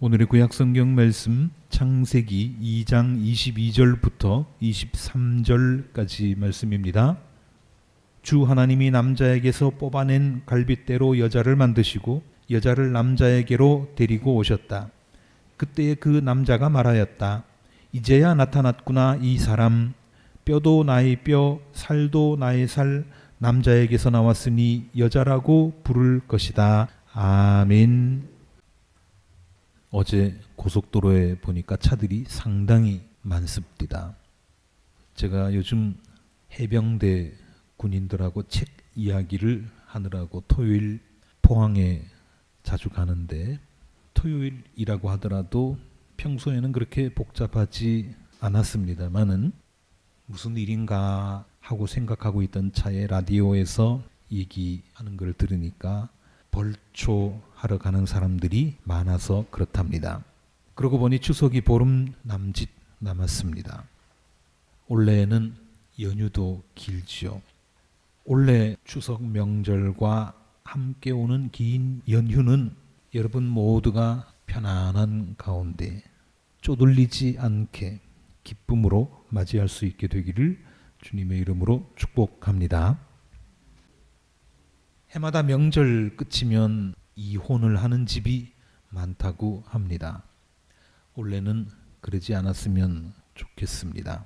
오늘의 구약성경 말씀 창세기 2장 22절부터 23절까지 말씀입니다. 주 하나님이 남자에게서 뽑아낸 갈빗대로 여자를 만드시고 여자를 남자에게로 데리고 오셨다. 그때에 그 남자가 말하였다. 이제야 나타났구나 이 사람. 뼈도 나의 뼈, 살도 나의 살, 남자에게서 나왔으니 여자라고 부를 것이다. 아멘. 어제 고속도로에 보니까 차들이 상당히 많습니다. 제가 요즘 해병대 군인들하고 책 이야기를 하느라고 토요일 포항에 자주 가는데, 토요일이라고 하더라도 평소에는 그렇게 복잡하지 않았습니다만은 무슨 일인가 하고 생각하고 있던 차에 라디오에서 얘기하는 걸 들으니까 벌초하러 가는 사람들이 많아서 그렇답니다. 그러고 보니 추석이 보름 남짓 남았습니다. 올해는 연휴도 길지요. 올해 추석 명절과 함께 오는 긴 연휴는 여러분 모두가 편안한 가운데 쪼들리지 않게 기쁨으로 맞이할 수 있게 되기를 주님의 이름으로 축복합니다. 해마다 명절 끝이면 이혼을 하는 집이 많다고 합니다. 올해는 그러지 않았으면 좋겠습니다.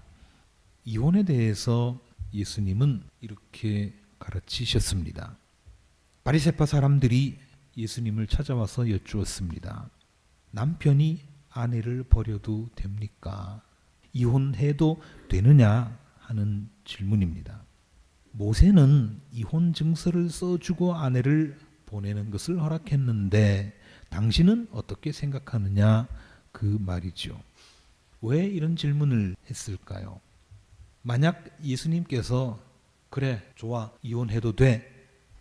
이혼에 대해서 예수님은 이렇게 가르치셨습니다. 바리새파 사람들이 예수님을 찾아와서 여쭈었습니다. 남편이 아내를 버려도 됩니까? 이혼해도 되느냐 하는 질문입니다. 모세는 이혼 증서를 써주고 아내를 보내는 것을 허락했는데 당신은 어떻게 생각하느냐 그 말이죠. 왜 이런 질문을 했을까요? 만약 예수님께서 그래 좋아 이혼해도 돼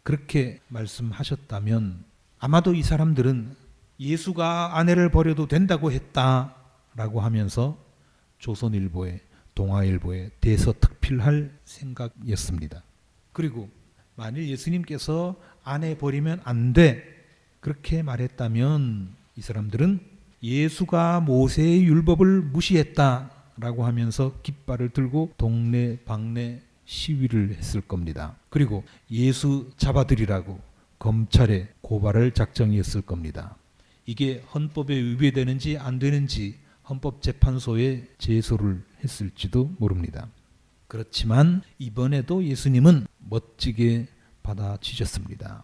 그렇게 말씀하셨다면 아마도 이 사람들은 예수가 아내를 버려도 된다고 했다라고 하면서 조선일보에 동아일보에 대서특필할 생각이었습니다. 그리고 만일 예수님께서 아내 버리면 안 돼 그렇게 말했다면 이 사람들은 예수가 모세의 율법을 무시했다라고 하면서 깃발을 들고 동네 방네 시위를 했을 겁니다. 그리고 예수 잡아들이라고 검찰에 고발할 작정이었을 겁니다. 이게 헌법에 위배되는지 안 되는지 헌법재판소에 제소를 했을지도 모릅니다. 그렇지만 이번에도 예수님은 멋지게 받아치셨습니다.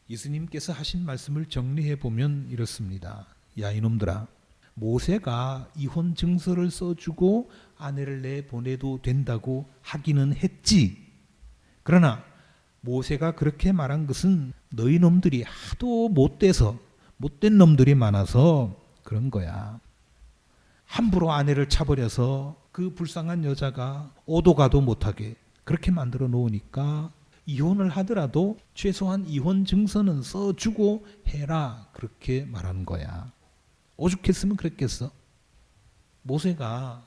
예수님께서 하신 말씀을 정리해 보면 이렇습니다. 야 이놈들아, 모세가 이혼 증서를 써주고 아내를 내보내도 된다고 하기는 했지. 그러나 모세가 그렇게 말한 것은 너희 놈들이 하도 못돼서 못된 놈들이 많아서 그런 거야. 함부로 아내를 차버려서 그 불쌍한 여자가 오도 가도 못하게 그렇게 만들어 놓으니까 이혼을 하더라도 최소한 이혼 증서는 써주고 해라 그렇게 말한 거야. 오죽했으면 그랬겠어. 모세가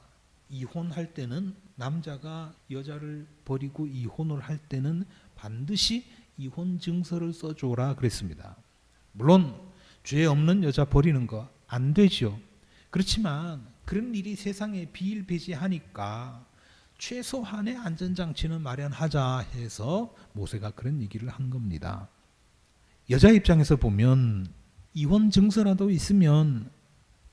이혼할 때는 남자가 여자를 버리고 이혼을 할 때는 반드시 이혼 증서를 써줘라 그랬습니다. 물론 죄 없는 여자 버리는 거 안 되죠. 그렇지만 그런 일이 세상에 비일비재하니까 최소한의 안전장치는 마련하자 해서 모세가 그런 얘기를 한 겁니다. 여자 입장에서 보면 이혼 증서라도 있으면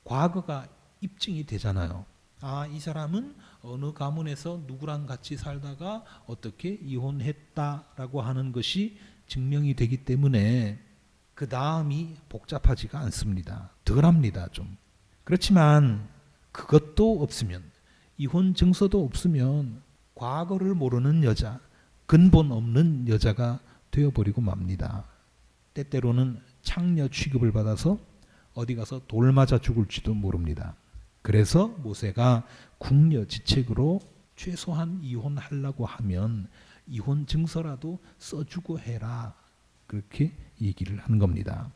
과거가 입증이 되잖아요. 아, 이 사람은 어느 가문에서 누구랑 같이 살다가 어떻게 이혼했다라고 하는 것이 증명이 되기 때문에 그 다음이 복잡하지가 않습니다. 덜합니다 좀. 그렇지만 그것도 없으면, 이혼 증서도 없으면 과거를 모르는 여자, 근본 없는 여자가 되어버리고 맙니다. 때때로는 창녀 취급을 받아서 어디 가서 돌 맞아 죽을지도 모릅니다. 그래서 모세가 궁여지책으로 최소한 이혼하려고 하면 이혼 증서라도 써주고 해라 그렇게 얘기를 한 겁니다.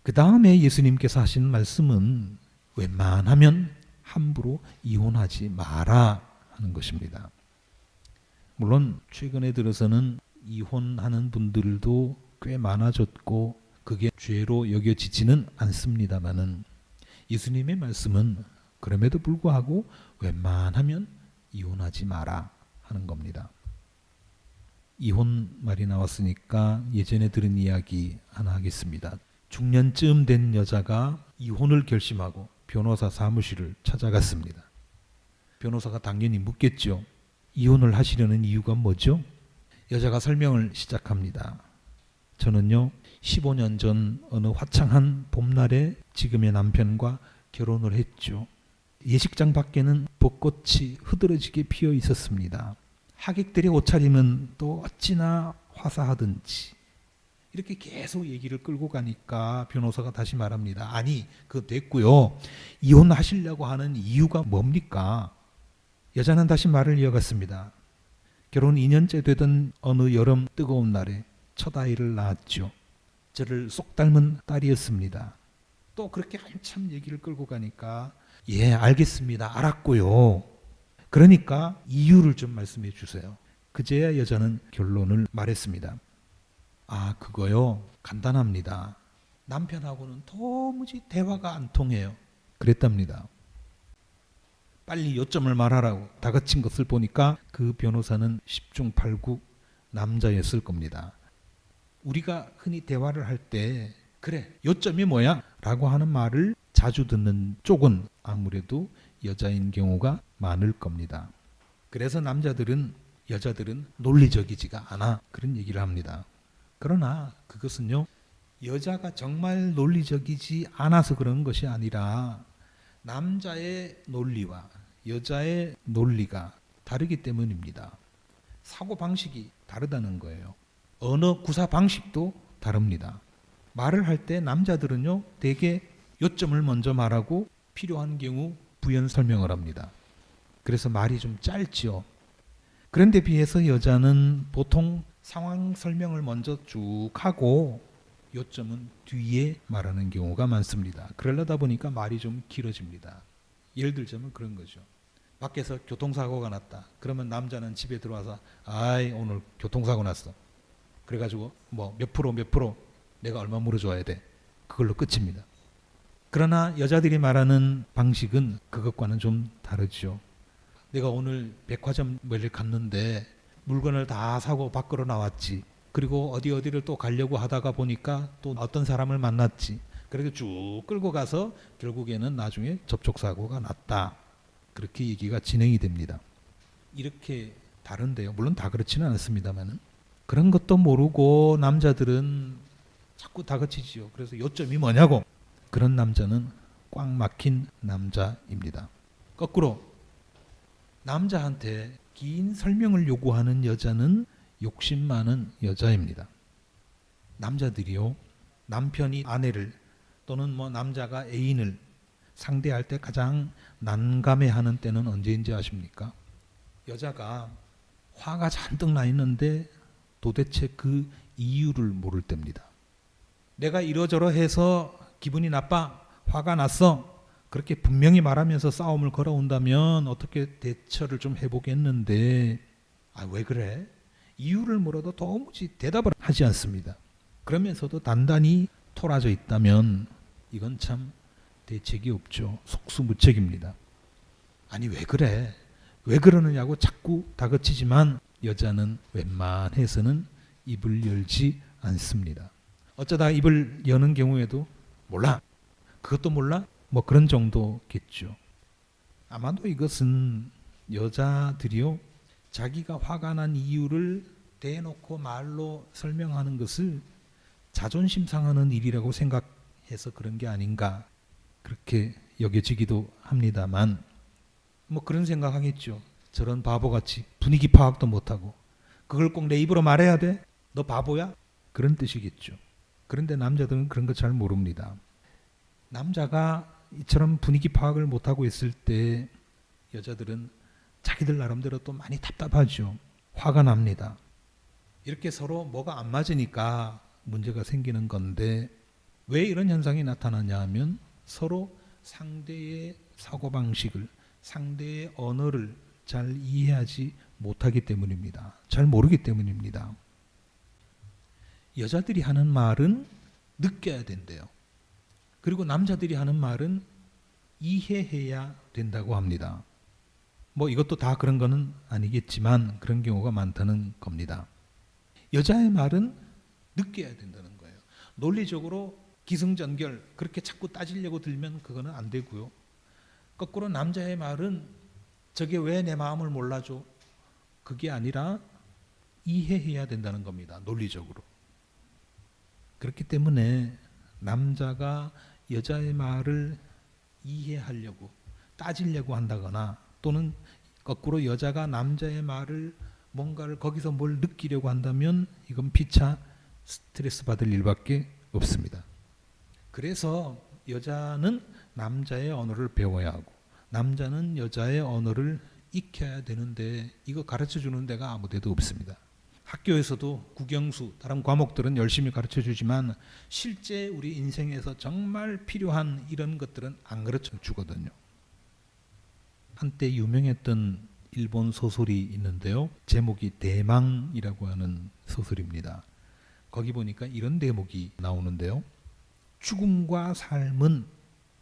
그 다음에 예수님께서 하신 말씀은 웬만하면 함부로 이혼하지 마라 하는 것입니다. 물론 최근에 들어서는 이혼하는 분들도 꽤 많아졌고 그게 죄로 여겨지지는 않습니다마는 예수님의 말씀은 그럼에도 불구하고 웬만하면 이혼하지 마라 하는 겁니다. 이혼 말이 나왔으니까 예전에 들은 이야기 하나 하겠습니다. 중년쯤 된 여자가 이혼을 결심하고 변호사 사무실을 찾아갔습니다. 변호사가 당연히 묻겠죠. 이혼을 하시려는 이유가 뭐죠? 여자가 설명을 시작합니다. 저는요, 15년 전 어느 화창한 봄날에 지금의 남편과 결혼을 했죠. 예식장 밖에는 벚꽃이 흐드러지게 피어 있었습니다. 하객들의 옷차림은 또 어찌나 화사하든지. 이렇게 계속 얘기를 끌고 가니까 변호사가 다시 말합니다. 아니, 그거 됐고요. 이혼하시려고 하는 이유가 뭡니까? 여자는 다시 말을 이어갔습니다. 결혼 2년째 되던 어느 여름 뜨거운 날에 첫 아이를 낳았죠. 저를 쏙 닮은 딸이었습니다. 또 그렇게 한참 얘기를 끌고 가니까 예, 알겠습니다. 알았고요. 그러니까 이유를 좀 말씀해 주세요. 그제야 여자는 결론을 말했습니다. 아, 그거요. 간단합니다. 남편하고는 도무지 대화가 안 통해요. 그랬답니다. 빨리 요점을 말하라고 다그친 것을 보니까 그 변호사는 10중 8구 남자였을 겁니다. 우리가 흔히 대화를 할 때 그래, 요점이 뭐야? 라고 하는 말을 자주 듣는 쪽은 아무래도 여자인 경우가 많을 겁니다. 그래서 여자들은 논리적이지가 않아 그런 얘기를 합니다. 그러나 그것은요, 여자가 정말 논리적이지 않아서 그런 것이 아니라 남자의 논리와 여자의 논리가 다르기 때문입니다. 사고방식이 다르다는 거예요. 언어 구사 방식도 다릅니다. 말을 할 때 남자들은요, 대개 요점을 먼저 말하고 필요한 경우 부연 설명을 합니다. 그래서 말이 좀 짧지요. 그런데 비해서 여자는 보통 상황 설명을 먼저 쭉 하고 요점은 뒤에 말하는 경우가 많습니다. 그러려다 보니까 말이 좀 길어집니다. 예를 들자면 그런 거죠. 밖에서 교통사고가 났다. 그러면 남자는 집에 들어와서 아이, 오늘 교통사고 났어. 그래가지고 뭐 몇 프로 내가 얼마 물어줘야 돼. 그걸로 끝입니다. 그러나 여자들이 말하는 방식은 그것과는 좀 다르죠. 내가 오늘 백화점을 갔는데 물건을 다 사고 밖으로 나왔지. 그리고 어디를 또 가려고 하다가 보니까 또 어떤 사람을 만났지. 그렇게 쭉 끌고 가서 결국에는 나중에 접촉사고가 났다. 그렇게 얘기가 진행이 됩니다. 이렇게 다른데요. 물론 다 그렇지는 않습니다만 그런 것도 모르고 남자들은 자꾸 다그치지요. 그래서 요점이 뭐냐고. 그런 남자는 꽉 막힌 남자입니다. 거꾸로 남자한테 긴 설명을 요구하는 여자는 욕심 많은 여자입니다. 남자들이요, 남편이 아내를 또는 뭐 남자가 애인을 상대할 때 가장 난감해하는 때는 언제인지 아십니까? 여자가 화가 잔뜩 나 있는데 도대체 그 이유를 모를 때입니다. 내가 이러저러 해서 기분이 나빠, 화가 났어. 그렇게 분명히 말하면서 싸움을 걸어온다면 어떻게 대처를 좀 해보겠는데 왜 그래? 이유를 물어도 도무지 대답을 하지 않습니다. 그러면서도 단단히 토라져 있다면 이건 참 대책이 없죠. 속수무책입니다. 아니 왜 그래? 왜 그러느냐고 자꾸 다그치지만 여자는 웬만해서는 입을 열지 않습니다. 어쩌다 입을 여는 경우에도 몰라. 그것도 몰라? 뭐 그런 정도겠죠. 아마도 이것은 여자들이요, 자기가 화가 난 이유를 대놓고 말로 설명하는 것을 자존심 상하는 일이라고 생각해서 그런 게 아닌가 그렇게 여겨지기도 합니다만 뭐 그런 생각하겠죠. 저런 바보같이 분위기 파악도 못하고 그걸 꼭 내 입으로 말해야 돼? 너 바보야? 그런 뜻이겠죠. 그런데 남자들은 그런 거 잘 모릅니다. 남자가 이처럼 분위기 파악을 못하고 있을 때 여자들은 자기들 나름대로 또 많이 답답하죠. 화가 납니다. 이렇게 서로 뭐가 안 맞으니까 문제가 생기는 건데 왜 이런 현상이 나타나냐 하면 서로 상대의 사고방식을, 상대의 언어를 잘 이해하지 못하기 때문입니다. 잘 모르기 때문입니다. 여자들이 하는 말은 느껴야 된대요. 그리고 남자들이 하는 말은 이해해야 된다고 합니다. 뭐 이것도 다 그런 거는 아니겠지만 그런 경우가 많다는 겁니다. 여자의 말은 느껴야 된다는 거예요. 논리적으로 기승전결 그렇게 자꾸 따지려고 들면 그거는 안 되고요. 거꾸로 남자의 말은 저게 왜 내 마음을 몰라줘? 그게 아니라 이해해야 된다는 겁니다. 논리적으로. 그렇기 때문에 남자가 여자의 말을 이해하려고 따지려고 한다거나 또는 거꾸로 여자가 남자의 말을 뭔가를 거기서 뭘 느끼려고 한다면 이건 피차 스트레스 받을 일밖에 없습니다. 그래서 여자는 남자의 언어를 배워야 하고 남자는 여자의 언어를 익혀야 되는데 이거 가르쳐 주는 데가 아무 데도 없습니다. 학교에서도 국영수 다른 과목들은 열심히 가르쳐 주지만 실제 우리 인생에서 정말 필요한 이런 것들은 안 가르쳐 주거든요. 한때 유명했던 일본 소설이 있는데요. 제목이 대망이라고 하는 소설입니다. 거기 보니까 이런 대목이 나오는데요. 죽음과 삶은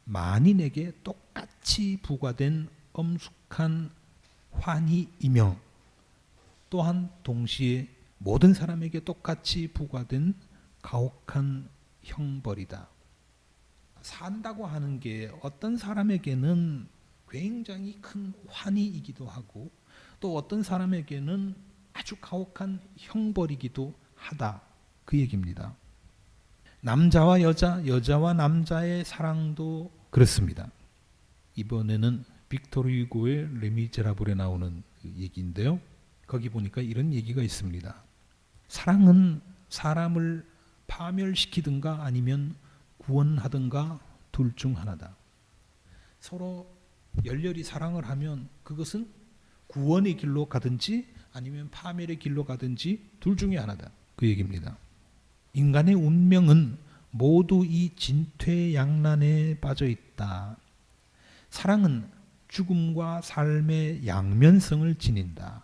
만인에게 똑같이 부과된 엄숙한 환희이며 또한 동시에 모든 사람에게 똑같이 부과된 가혹한 형벌이다. 산다고 하는 게 어떤 사람에게는 굉장히 큰 환희이기도 하고 또 어떤 사람에게는 아주 가혹한 형벌이기도 하다. 그 얘기입니다. 남자와 여자, 여자와 남자의 사랑도 그렇습니다. 이번에는 빅토르 휴고의 레미제라블에 나오는 그 얘기인데요. 거기 보니까 이런 얘기가 있습니다. 사랑은 사람을 파멸시키든가 아니면 구원하든가 둘 중 하나다. 서로 열렬히 사랑을 하면 그것은 구원의 길로 가든지 아니면 파멸의 길로 가든지 둘 중에 하나다. 그 얘기입니다. 인간의 운명은 모두 이 진퇴양난에 빠져 있다. 사랑은 죽음과 삶의 양면성을 지닌다.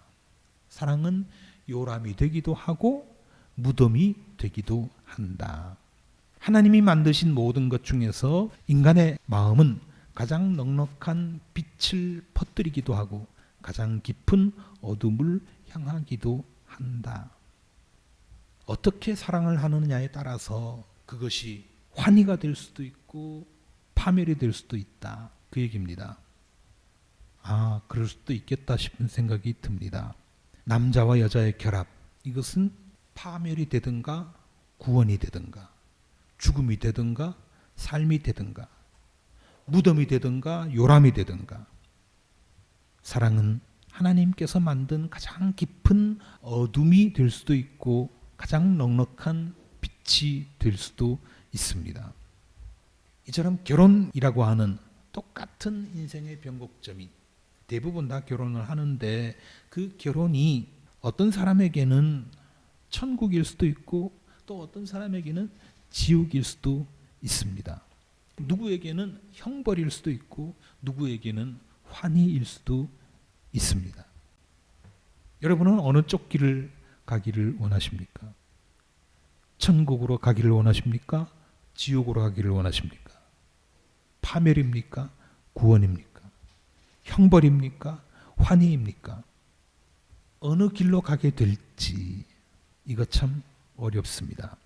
사랑은 요람이 되기도 하고 무덤이 되기도 한다. 하나님이 만드신 모든 것 중에서 인간의 마음은 가장 넉넉한 빛을 퍼뜨리기도 하고 가장 깊은 어둠을 향하기도 한다. 어떻게 사랑을 하느냐에 따라서 그것이 환희가 될 수도 있고 파멸이 될 수도 있다. 그 얘기입니다. 아, 그럴 수도 있겠다 싶은 생각이 듭니다. 남자와 여자의 결합, 이것은 파멸이 되든가 구원이 되든가 죽음이 되든가 삶이 되든가 무덤이 되든가 요람이 되든가 사랑은 하나님께서 만든 가장 깊은 어둠이 될 수도 있고 가장 넉넉한 빛이 될 수도 있습니다. 이처럼 결혼이라고 하는 똑같은 인생의 변곡점이 대부분 다 결혼을 하는데 그 결혼이 어떤 사람에게는 천국일 수도 있고 또 어떤 사람에게는 지옥일 수도 있습니다. 누구에게는 형벌일 수도 있고 누구에게는 환희일 수도 있습니다. 여러분은 어느 쪽 길을 가기를 원하십니까? 천국으로 가기를 원하십니까? 지옥으로 가기를 원하십니까? 파멸입니까? 구원입니까? 형벌입니까? 환희입니까? 어느 길로 가게 될지 이거 참 어렵습니다.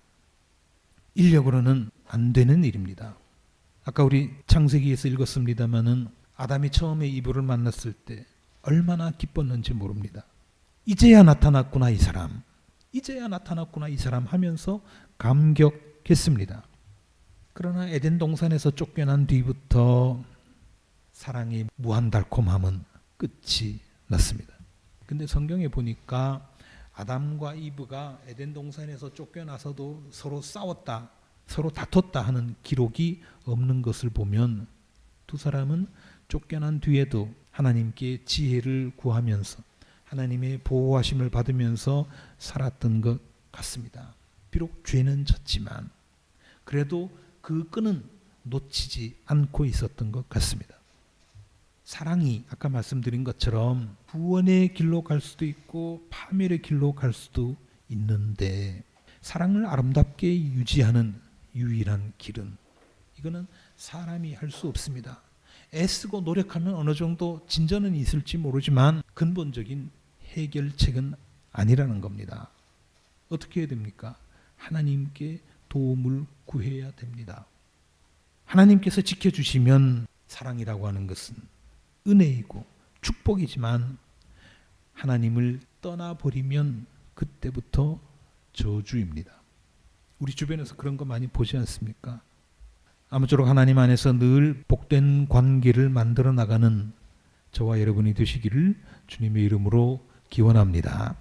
인력으로는 안 되는 일입니다. 아까 우리 창세기에서 읽었습니다마는 아담이 처음에 이브를 만났을 때 얼마나 기뻤는지 모릅니다. 이제야 나타났구나 이 사람. 이제야 나타났구나 이 사람 하면서 감격했습니다. 그러나 에덴 동산에서 쫓겨난 뒤부터 사랑의 무한 달콤함은 끝이 났습니다. 근데 성경에 보니까 아담과 이브가 에덴 동산에서 쫓겨나서도 서로 싸웠다, 서로 다퉜다 하는 기록이 없는 것을 보면 두 사람은 쫓겨난 뒤에도 하나님께 지혜를 구하면서 하나님의 보호하심을 받으면서 살았던 것 같습니다. 비록 죄는 졌지만 그래도 그 끈은 놓치지 않고 있었던 것 같습니다. 사랑이 아까 말씀드린 것처럼 구원의 길로 갈 수도 있고 파멸의 길로 갈 수도 있는데 사랑을 아름답게 유지하는 유일한 길은 이거는 사람이 할 수 없습니다. 애쓰고 노력하면 어느 정도 진전은 있을지 모르지만 근본적인 해결책은 아니라는 겁니다. 어떻게 해야 됩니까? 하나님께 도움을 구해야 됩니다. 하나님께서 지켜주시면 사랑이라고 하는 것은 은혜이고 축복이지만 하나님을 떠나버리면 그때부터 저주입니다. 우리 주변에서 그런 거 많이 보지 않습니까? 아무쪼록 하나님 안에서 늘 복된 관계를 만들어 나가는 저와 여러분이 되시기를 주님의 이름으로 기원합니다.